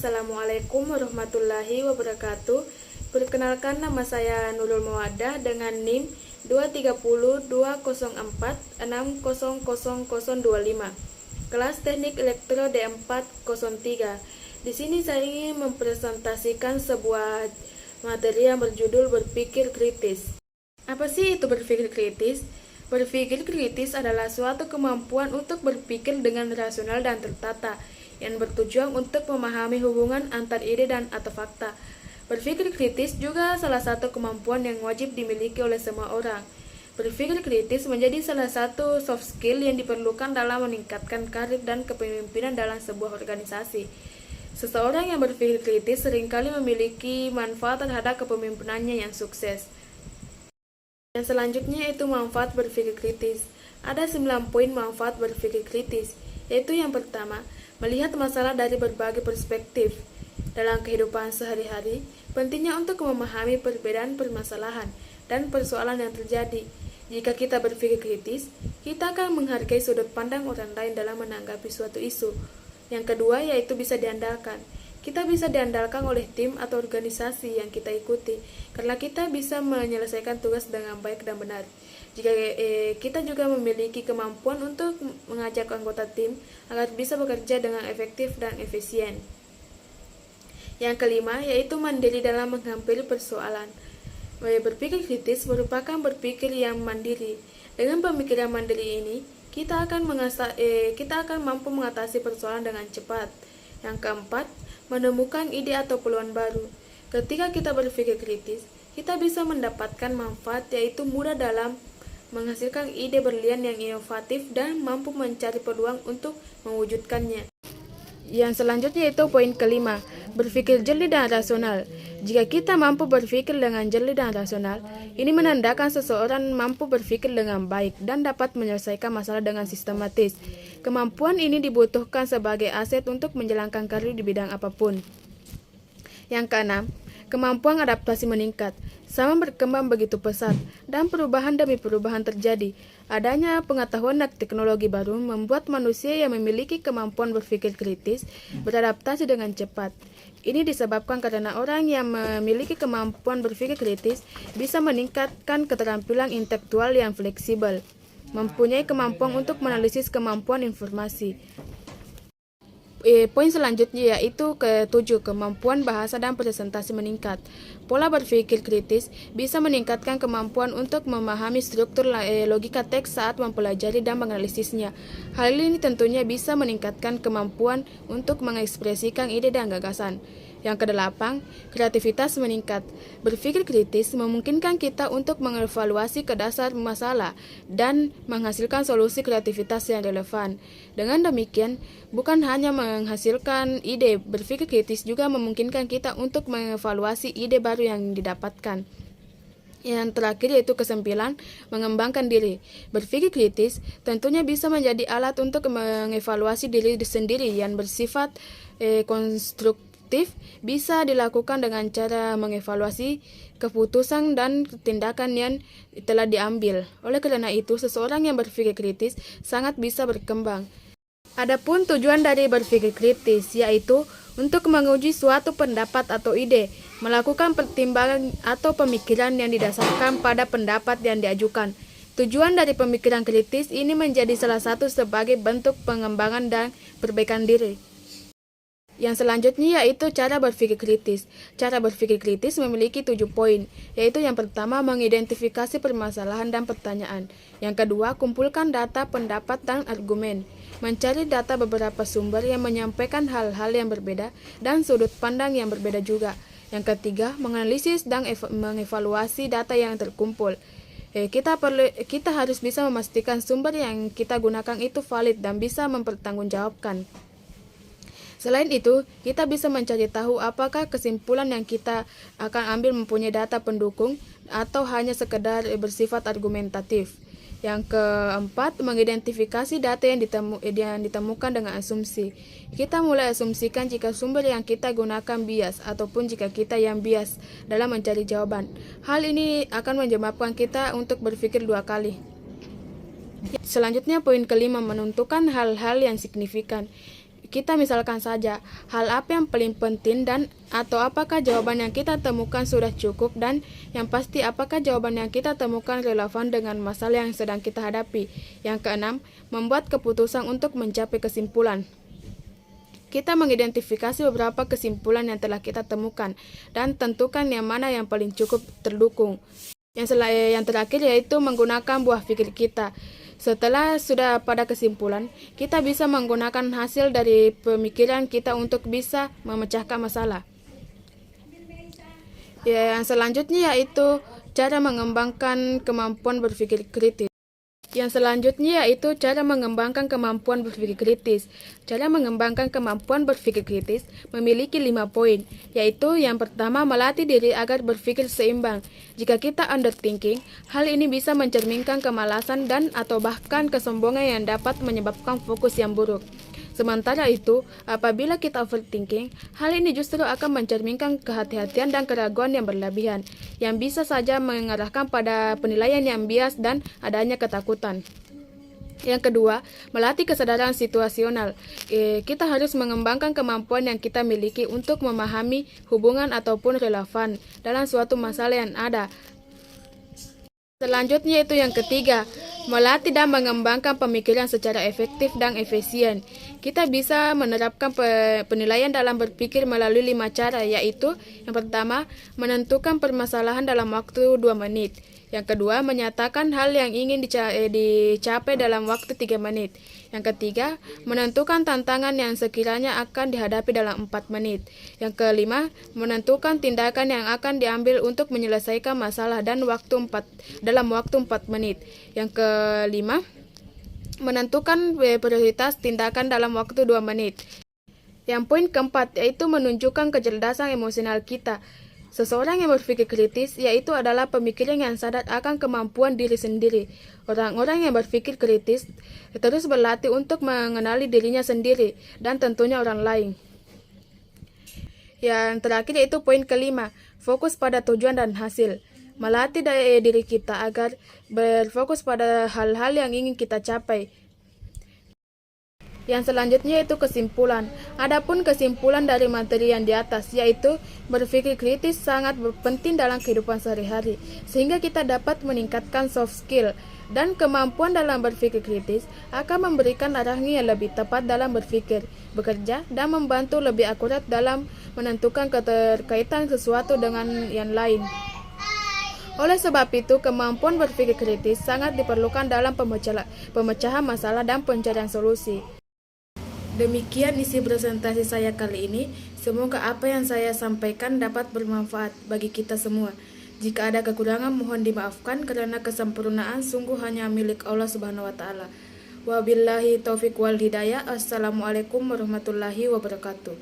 Assalamualaikum warahmatullahi wabarakatuh. Perkenalkan, nama saya Nurul Mawadah dengan NIM 2302046000025. Kelas Teknik Elektro D403. Di sini saya ingin mempresentasikan sebuah materi yang berjudul berpikir kritis. Apa sih itu berpikir kritis? Berpikir kritis adalah suatu kemampuan untuk berpikir dengan rasional dan tertata, yang bertujuan untuk memahami hubungan antar ide dan atau fakta. Berpikir kritis juga salah satu kemampuan yang wajib dimiliki oleh semua orang. Berpikir kritis menjadi salah satu soft skill yang diperlukan dalam meningkatkan karir dan kepemimpinan dalam sebuah organisasi. Seseorang yang berpikir kritis seringkali memiliki manfaat terhadap kepemimpinannya yang sukses. Yang selanjutnya yaitu manfaat berpikir kritis. Ada 9 poin manfaat berpikir kritis, yaitu yang pertama, melihat masalah dari berbagai perspektif. Dalam kehidupan sehari-hari, pentingnya untuk memahami perbedaan permasalahan dan persoalan yang terjadi. Jika kita berpikir kritis, kita akan menghargai sudut pandang orang lain dalam menanggapi suatu isu. Yang kedua yaitu bisa diandalkan. Kita bisa diandalkan oleh tim atau organisasi yang kita ikuti, karena kita bisa menyelesaikan tugas dengan baik dan benar. Jika kita juga memiliki kemampuan untuk mengajak anggota tim agar bisa bekerja dengan efektif dan efisien. Yang kelima yaitu mandiri dalam menghadapi persoalan. Berpikir kritis merupakan berpikir yang mandiri. Dengan pemikiran mandiri ini, kita akan mampu mengatasi persoalan dengan cepat. Yang keempat, menemukan ide atau peluang baru. Ketika kita berpikir kritis, kita bisa mendapatkan manfaat, yaitu mudah dalam menghasilkan ide berlian yang inovatif dan mampu mencari peluang untuk mewujudkannya. Yang selanjutnya yaitu poin kelima, berpikir jeli dan rasional. Jika kita mampu berpikir dengan jeli dan rasional, ini menandakan seseorang mampu berpikir dengan baik dan dapat menyelesaikan masalah dengan sistematis. Kemampuan ini dibutuhkan sebagai aset untuk menjalankan karir di bidang apapun. Yang keenam, kemampuan adaptasi meningkat. Zaman berkembang begitu pesat, dan perubahan demi perubahan terjadi. Adanya pengetahuan dan teknologi baru membuat manusia yang memiliki kemampuan berpikir kritis beradaptasi dengan cepat. Ini disebabkan karena orang yang memiliki kemampuan berpikir kritis bisa meningkatkan keterampilan intelektual yang fleksibel, mempunyai kemampuan untuk menganalisis kemampuan informasi. Poin selanjutnya yaitu ke-7, kemampuan bahasa dan presentasi meningkat. Pola berpikir kritis bisa meningkatkan kemampuan untuk memahami struktur logika teks saat mempelajari dan menganalisisnya. Hal ini tentunya bisa meningkatkan kemampuan untuk mengekspresikan ide dan gagasan. Yang kedelapan, kreativitas meningkat. Berpikir kritis memungkinkan kita untuk mengevaluasi ke dasar masalah dan menghasilkan solusi kreativitas yang relevan. Dengan demikian, bukan hanya menghasilkan ide, berpikir kritis juga memungkinkan kita untuk mengevaluasi ide baru yang didapatkan. Yang terakhir yaitu ke-9, mengembangkan diri. Berpikir kritis tentunya bisa menjadi alat untuk mengevaluasi diri sendiri yang bersifat konstruktif. Bisa dilakukan dengan cara mengevaluasi keputusan dan tindakan yang telah diambil. Oleh karena itu, seseorang yang berpikir kritis sangat bisa berkembang. Adapun tujuan dari berpikir kritis yaitu untuk menguji suatu pendapat atau ide, melakukan pertimbangan atau pemikiran yang didasarkan pada pendapat yang diajukan. Tujuan dari pemikiran kritis ini menjadi salah satu sebagai bentuk pengembangan dan perbaikan diri. Yang selanjutnya yaitu cara berpikir kritis. Cara berpikir kritis memiliki 7 poin, yaitu yang pertama, mengidentifikasi permasalahan dan pertanyaan. Yang kedua, kumpulkan data, pendapat, dan argumen. Mencari data beberapa sumber yang menyampaikan hal-hal yang berbeda dan sudut pandang yang berbeda juga. Yang ketiga, menganalisis dan mengevaluasi data yang terkumpul. Kita harus bisa memastikan sumber yang kita gunakan itu valid dan bisa mempertanggungjawabkan. Selain itu, kita bisa mencari tahu apakah kesimpulan yang kita akan ambil mempunyai data pendukung atau hanya sekedar bersifat argumentatif. Yang keempat, mengidentifikasi data yang ditemukan dengan asumsi. Kita mulai asumsikan jika sumber yang kita gunakan bias ataupun jika kita yang bias dalam mencari jawaban. Hal ini akan menyebabkan kita untuk berpikir 2 kali. Selanjutnya poin kelima, menentukan hal-hal yang signifikan. Kita misalkan saja, hal apa yang paling penting dan atau apakah jawaban yang kita temukan sudah cukup dan yang pasti apakah jawaban yang kita temukan relevan dengan masalah yang sedang kita hadapi. Yang keenam, membuat keputusan untuk mencapai kesimpulan. Kita mengidentifikasi beberapa kesimpulan yang telah kita temukan dan tentukan yang mana yang paling cukup terdukung. Yang terakhir yaitu menggunakan buah pikir kita. Setelah sudah pada kesimpulan, kita bisa menggunakan hasil dari pemikiran kita untuk bisa memecahkan masalah. Yang selanjutnya yaitu cara mengembangkan kemampuan berpikir kritis. Cara mengembangkan kemampuan berpikir kritis. Cara mengembangkan kemampuan berpikir kritis memiliki 5 poin, yaitu yang pertama, melatih diri agar berpikir seimbang. Jika kita underthinking, hal ini bisa mencerminkan kemalasan dan atau bahkan kesombongan yang dapat menyebabkan fokus yang buruk. Sementara itu, apabila kita overthinking, hal ini justru akan mencerminkan kehati-hatian dan keraguan yang berlebihan, yang bisa saja mengarahkan pada penilaian yang bias dan adanya ketakutan. Yang kedua, melatih kesadaran situasional. Kita harus mengembangkan kemampuan yang kita miliki untuk memahami hubungan ataupun relevan dalam suatu masalah yang ada. Selanjutnya itu yang ketiga, melatih dan mengembangkan pemikiran secara efektif dan efisien. Kita bisa menerapkan penilaian dalam berpikir melalui 5 cara, yaitu yang pertama, menentukan permasalahan dalam waktu 2 menit. Yang kedua, menyatakan hal yang ingin dicapai dalam waktu 3 menit. Yang ketiga, menentukan tantangan yang sekiranya akan dihadapi dalam 4 menit. Yang kelima, menentukan tindakan yang akan diambil untuk menyelesaikan masalah dalam waktu 4 menit. Yang kelima, menentukan prioritas tindakan dalam waktu 2 menit. Yang poin keempat, yaitu menunjukkan kecerdasan emosional kita. Seseorang yang berpikir kritis, yaitu adalah pemikiran yang sadar akan kemampuan diri sendiri. Orang-orang yang berpikir kritis terus berlatih untuk mengenali dirinya sendiri dan tentunya orang lain. Yang terakhir yaitu poin kelima, fokus pada tujuan dan hasil. Melatih diri kita agar berfokus pada hal-hal yang ingin kita capai. Yang selanjutnya yaitu kesimpulan. Adapun kesimpulan dari materi yang di atas, yaitu berpikir kritis sangat penting dalam kehidupan sehari-hari, sehingga kita dapat meningkatkan soft skill dan kemampuan dalam berpikir kritis akan memberikan arahan yang lebih tepat dalam berpikir, bekerja, dan membantu lebih akurat dalam menentukan keterkaitan sesuatu dengan yang lain. Oleh sebab itu, kemampuan berpikir kritis sangat diperlukan dalam pemecahan masalah dan pencarian solusi. Demikian isi presentasi saya kali ini. Semoga apa yang saya sampaikan dapat bermanfaat bagi kita semua. Jika ada kekurangan mohon dimaafkan karena kesempurnaan sungguh hanya milik Allah Subhanahu wa taala. Wabillahi taufik wal hidayah. Assalamualaikum warahmatullahi wabarakatuh.